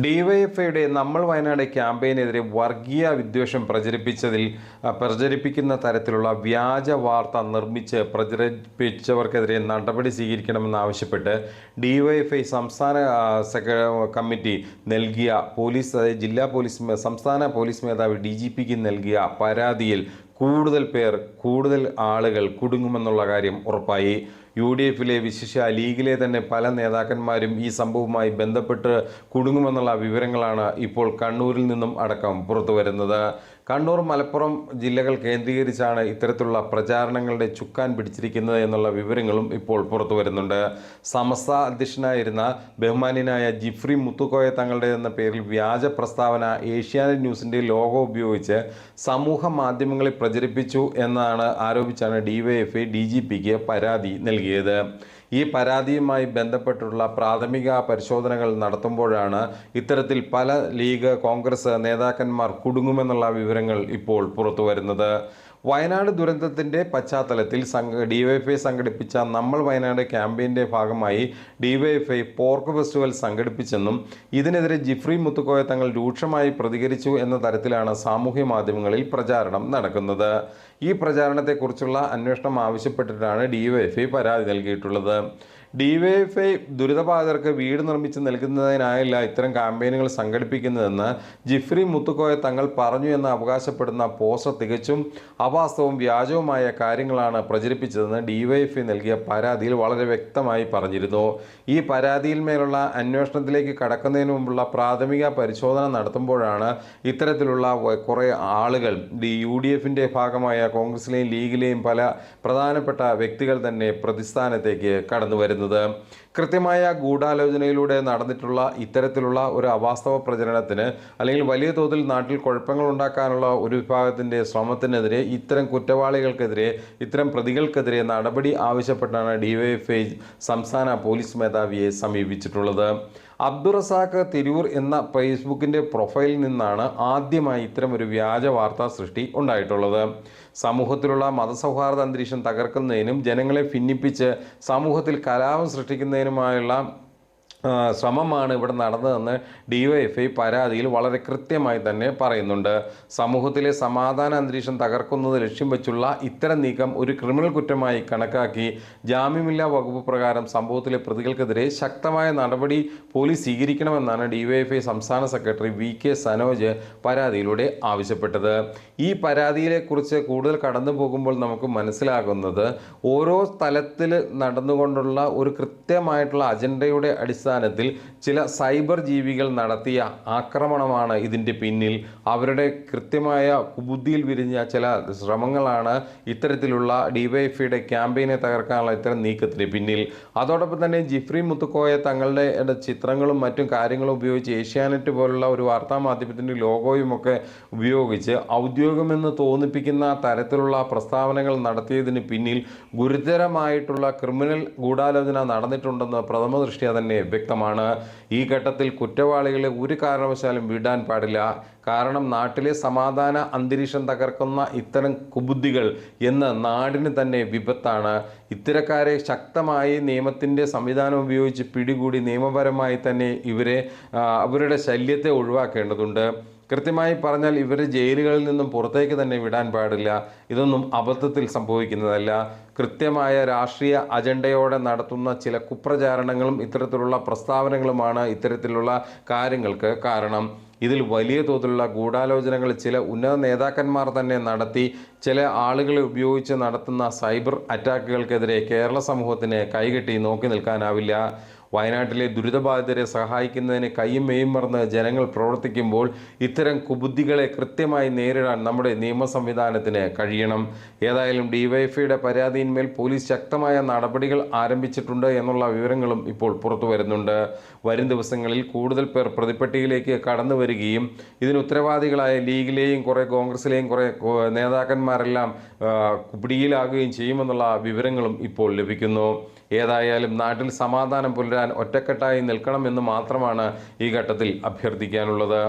ഡിവൈഎഫ്ഐയുടെ നമ്മൾ വയനാട് ക്യാമ്പയിനെതിരെ വർഗീയ വിദ്വേഷം പ്രചരിപ്പിക്കുന്ന തരത്തിലുള്ള വ്യാജ വാർത്ത നിർമ്മിച്ച് പ്രചരിപ്പിച്ചവർക്കെതിരെ നടപടി സ്വീകരിക്കണമെന്നാവശ്യപ്പെട്ട് ഡിവൈഎഫ്ഐ സംസ്ഥാന കമ്മിറ്റി നൽകിയ സംസ്ഥാന പോലീസ് മേധാവി DGPക്ക് നൽകിയ പരാതിയിൽ കൂടുതൽ ആളുകൾ കുടുങ്ങുമെന്നുള്ള കാര്യം ഉറപ്പായി. UDFിലെ വിശിഷ്യ ലീഗിലെ തന്നെ പല നേതാക്കന്മാരും ഈ സംഭവവുമായി ബന്ധപ്പെട്ട് കുടുങ്ങുമെന്നുള്ള വിവരങ്ങളാണ് ഇപ്പോൾ കണ്ണൂരിൽ നിന്നും അടക്കം പുറത്തു വരുന്നത്. കണ്ണൂർ, മലപ്പുറം ജില്ലകൾ കേന്ദ്രീകരിച്ചാണ് ഇത്തരത്തിലുള്ള പ്രചാരണങ്ങളുടെ ചുക്കാൻ പിടിച്ചിരിക്കുന്നത് എന്നുള്ള വിവരങ്ങളും ഇപ്പോൾ പുറത്തു വരുന്നുണ്ട്. സമസ്ത അധ്യക്ഷനായിരുന്ന ബഹുമാന്യനായ ജിഫ്രി മുത്തുക്കോയ തങ്ങളുടെ എന്ന പേരിൽ വ്യാജ പ്രസ്താവന ഏഷ്യാനെറ്റ് ന്യൂസിൻ്റെ ലോഗോ ഉപയോഗിച്ച് സമൂഹ മാധ്യമങ്ങളിൽ പ്രചരിപ്പിച്ചു എന്നാണ് ആരോപിച്ചാണ് ഡിവൈഎഫ്ഐ DGPക്ക് പരാതി നൽകിയത്. ഈ പരാതിയുമായി ബന്ധപ്പെട്ടുള്ള പ്രാഥമിക പരിശോധനകൾ നടത്തുമ്പോഴാണ് ഇത്തരത്തിൽ പല ലീഗ്, കോൺഗ്രസ് നേതാക്കന്മാർ കുടുങ്ങുമെന്നുള്ള വിവരങ്ങൾ ഇപ്പോൾ പുറത്തു വരുന്നത്. വയനാട് ദുരന്തത്തിൻ്റെ പശ്ചാത്തലത്തിൽ ഡിവൈഎഫ്ഐ സംഘടിപ്പിച്ച നമ്മൾ വയനാട് ക്യാമ്പയിൻ്റെ ഭാഗമായി ഡിവൈഎഫ്ഐ പോർക്ക് ഫെസ്റ്റിവൽ സംഘടിപ്പിച്ചെന്നും ഇതിനെതിരെ ജിഫ്രി മുത്തുക്കോയ തങ്ങൾ രൂക്ഷമായി പ്രതികരിച്ചു എന്ന തരത്തിലാണ് സാമൂഹ്യ മാധ്യമങ്ങളിൽ പ്രചാരണം നടക്കുന്നത്. ഈ പ്രചാരണത്തെക്കുറിച്ചുള്ള അന്വേഷണം ആവശ്യപ്പെട്ടിട്ടാണ് ഡിവൈഎഫ്ഐ പരാതി നൽകിയിട്ടുള്ളത്. ഡിവൈഎഫ്ഐ ദുരിതബാധിതർക്ക് വീട് നിർമ്മിച്ച് നൽകുന്നതിനായല്ല ഇത്തരം ക്യാമ്പയിനുകൾ സംഘടിപ്പിക്കുന്നതെന്ന് ജിഫ്രി മുത്തുക്കോയ തങ്ങൾ പറഞ്ഞു എന്ന് അവകാശപ്പെടുന്ന പോസ്റ്റർ തികച്ചും അവാസ്തവവും വ്യാജവുമായ കാര്യങ്ങളാണ് പ്രചരിപ്പിച്ചതെന്ന് ഡിവൈഎഫ്ഐ നൽകിയ പരാതിയിൽ വളരെ വ്യക്തമായി പറഞ്ഞിരുന്നു. ഈ പരാതിയിൽ മേലുള്ള അന്വേഷണത്തിലേക്ക് കടക്കുന്നതിന് മുമ്പുള്ള പ്രാഥമിക പരിശോധന നടത്തുമ്പോഴാണ് ഇത്തരത്തിലുള്ള കുറേ ആളുകൾ UDFിൻ്റെ ഭാഗമായ കോൺഗ്രസിലെയും ലീഗിലെയും പല പ്രധാനപ്പെട്ട വ്യക്തികൾ തന്നെ പ്രതിസ്ഥാനത്തേക്ക് കടന്നു വരുന്നത്. കൃത്യമായ ഗൂഢാലോചനയിലൂടെ നടന്നിട്ടുള്ള ഇത്തരത്തിലുള്ള ഒരു അവാസ്തവ പ്രചരണത്തിന് അല്ലെങ്കിൽ വലിയ തോതിൽ നാട്ടിൽ കുഴപ്പങ്ങൾ ഉണ്ടാക്കാനുള്ള ഒരു വിഭാഗത്തിൻ്റെ ശ്രമത്തിനെതിരെ ഇത്തരം കുറ്റവാളികൾക്കെതിരെ, ഇത്തരം പ്രതികൾക്കെതിരെ നടപടി ആവശ്യപ്പെട്ടാണ് ഡിവൈഎഫ്ഐ സംസ്ഥാന പോലീസ് മേധാവിയെ സമീപിച്ചിട്ടുള്ളത്. അബ്ദുറസാഖ് തിരൂർ എന്ന ഫേസ്ബുക്കിൻ്റെ പ്രൊഫൈലിൽ നിന്നാണ് ആദ്യമായി ഇത്തരം ഒരു വ്യാജ വാർത്താ സൃഷ്ടി ഉണ്ടായിട്ടുള്ളത്. സമൂഹത്തിലുള്ള മതസൗഹാർദ്ദ അന്തരീക്ഷം തകർക്കുന്നതിനും ജനങ്ങളെ ഭിന്നിപ്പിച്ച് സമൂഹത്തിൽ കലാപം സൃഷ്ടിക്കുന്നതിനുമായുള്ള ശ്രമമാണ് ഇവിടെ നടന്നതെന്ന് ഡിവൈഎഫ്ഐ പരാതിയിൽ വളരെ കൃത്യമായി തന്നെ പറയുന്നുണ്ട്. സമൂഹത്തിലെ സമാധാന അന്തരീക്ഷം തകർക്കുന്നത് ലക്ഷ്യം വെച്ചുള്ള ഇത്തരം നീക്കം ഒരു ക്രിമിനൽ കുറ്റമായി കണക്കാക്കി ജാമ്യമില്ലാ വകുപ്പ് പ്രകാരം സംഭവത്തിലെ പ്രതികൾക്കെതിരെ ശക്തമായ നടപടി പോലീസ് സ്വീകരിക്കണമെന്നാണ് ഡിവൈഎഫ്ഐ സംസ്ഥാന സെക്രട്ടറി VK സനോജ് പരാതിയിലൂടെ ആവശ്യപ്പെട്ടത്. ഈ പരാതിയെക്കുറിച്ച് കൂടുതൽ കടന്നു പോകുമ്പോൾ നമുക്ക് മനസ്സിലാകുന്നത് ഓരോ തലത്തിൽ നടന്നുകൊണ്ടുള്ള ഒരു കൃത്യമായിട്ടുള്ള അജണ്ടയുടെ അടിസ്ഥാനത്തിൽ ചില സൈബർ ജീവികൾ നടത്തിയ ആക്രമണമാണ് ഇതിൻ്റെ പിന്നിൽ. അവരുടെ കൃത്യമായ കുബുദ്ധിയിൽ വിരിഞ്ഞ ചില ശ്രമങ്ങളാണ് ഇത്തരത്തിലുള്ള ഡിവൈഎഫ്ഐയുടെ ക്യാമ്പയിനെ തകർക്കാനുള്ള ഇത്തരം നീക്കത്തിന് പിന്നിൽ. അതോടൊപ്പം തന്നെ ജിഫ്രി മുത്തുക്കോയ തങ്ങളുടെ ചിത്രങ്ങളും മറ്റും കാര്യങ്ങളും ഉപയോഗിച്ച് ഏഷ്യാനെറ്റ് പോലുള്ള ഒരു വാർത്താ മാധ്യമത്തിൻ്റെ ലോഗോയുമൊക്കെ ഉപയോഗിച്ച് ഔദ്യോഗികമെന്ന് തോന്നിപ്പിക്കുന്ന തരത്തിലുള്ള പ്രസ്താവനകൾ നടത്തിയതിന് പിന്നിൽ ഗുരുതരമായിട്ടുള്ള ക്രിമിനൽ ഗൂഢാലോചന നടന്നിട്ടുണ്ടെന്ന് പ്രഥമ ദൃഷ്ട്യാ തന്നെ വ്യക്തമാണ്. ഈ ഘട്ടത്തിൽ കുറ്റവാളികളെ ഒരു കാരണവശാലും വിടാൻ പാടില്ല. കാരണം നാട്ടിലെ സമാധാന അന്തരീക്ഷം തകർക്കുന്ന ഇത്തരം കുബുദ്ധികൾ എന്ന് നാടിന് തന്നെ വിപത്താണ്. ഇത്തരക്കാരെ ശക്തമായി നിയമത്തിൻ്റെ സംവിധാനം ഉപയോഗിച്ച് പിടികൂടി നിയമപരമായി തന്നെ അവരുടെ ശല്യത്തെ ഒഴിവാക്കേണ്ടതുണ്ട്. കൃത്യമായി പറഞ്ഞാൽ ഇവരെ ജയിലുകളിൽ നിന്നും പുറത്തേക്ക് തന്നെ വിടാൻ പാടില്ല. ഇതൊന്നും അബദ്ധത്തിൽ സംഭവിക്കുന്നതല്ല. കൃത്യമായ രാഷ്ട്രീയ അജണ്ടയോടെ നടത്തുന്ന ചില കുപ്രചാരണങ്ങളും ഇത്തരത്തിലുള്ള പ്രസ്താവനകളുമാണ് ഇത്തരത്തിലുള്ള കാര്യങ്ങൾക്ക് കാരണം. ഇതിൽ വലിയ തോതിലുള്ള ഗൂഢാലോചനകൾ ചില ഉന്നത നേതാക്കന്മാർ തന്നെ നടത്തി ചില ആളുകളെ ഉപയോഗിച്ച് നടത്തുന്ന സൈബർ അറ്റാക്കുകൾക്കെതിരെ കേരള സമൂഹത്തിന് കൈകെട്ടി നോക്കി നിൽക്കാനാവില്ല. വയനാട്ടിലെ ദുരിതബാധിതരെ സഹായിക്കുന്നതിന് കയ്യും മെയ്യും മറന്ന് ജനങ്ങൾ പ്രവർത്തിക്കുമ്പോൾ ഇത്തരം കുബുദ്ധികളെ കൃത്യമായി നേരിടാൻ നമ്മുടെ നിയമ സംവിധാനത്തിന് കഴിയണം. ഏതായാലും ഡിവൈഎഫ്ഐയുടെ പരാതിയിന്മേൽ പോലീസ് ശക്തമായ നടപടികൾ ആരംഭിച്ചിട്ടുണ്ട് എന്നുള്ള വിവരങ്ങളും ഇപ്പോൾ പുറത്തു വരുന്നുണ്ട്. വരും ദിവസങ്ങളിൽ കൂടുതൽ പേർ പ്രതിപ്പട്ടികയിലേക്ക് കടന്നു വരികയും ഇതിന് ഉത്തരവാദികളായ ലീഗിലെയും കുറേ കോൺഗ്രസിലെയും കുറേ നേതാക്കന്മാരെല്ലാം പിടിയിലാകുകയും ചെയ്യുമെന്നുള്ള വിവരങ്ങളും ഇപ്പോൾ ലഭിക്കുന്നു. ഏതായാലും നാട്ടിൽ സമാധാനം പുലരാൻ ഒറ്റക്കെട്ടായി നിൽക്കണമെന്ന് മാത്രമാണ് ഈ ഘട്ടത്തിൽ അഭ്യർത്ഥിക്കാനുള്ളത്.